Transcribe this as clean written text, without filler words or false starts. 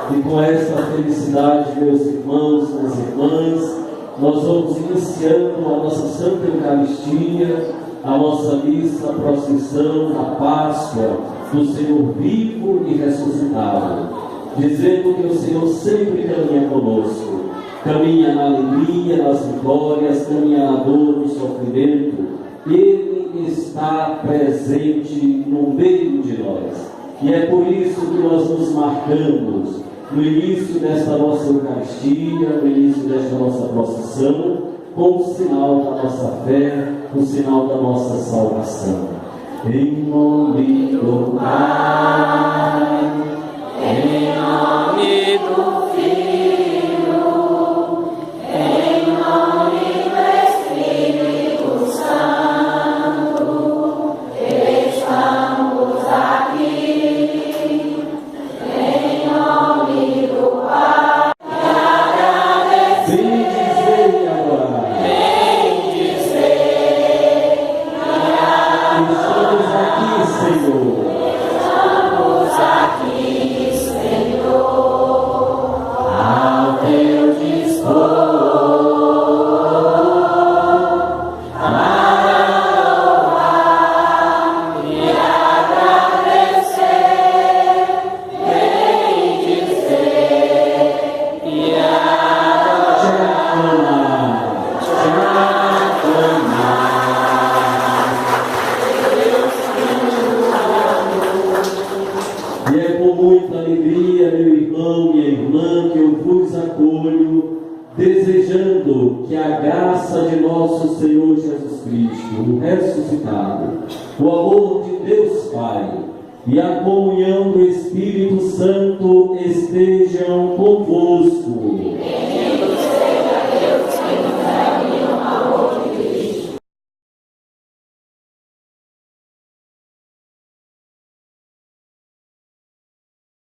E com essa felicidade, meus irmãos, minhas irmãs, nós vamos iniciando a nossa Santa Eucaristia, a nossa missa, a procissão, a Páscoa do Senhor vivo e ressuscitado, dizendo que o Senhor sempre caminha conosco, caminha na alegria, nas vitórias, caminha na dor, no sofrimento. Ele está presente no meio de nós. E é por isso que nós nos marcamos no início desta nossa Eucaristia, no início desta nossa procissão, com o sinal da nossa fé, o sinal da nossa salvação. Em nome do Pai, em nome do Filho, em nome do Espírito Santo, estamos aqui, em nome do Pai, agradecemos. Desejando que a graça de nosso Senhor Jesus Cristo, o ressuscitado, o amor de Deus Pai e a comunhão do Espírito Santo estejam convosco.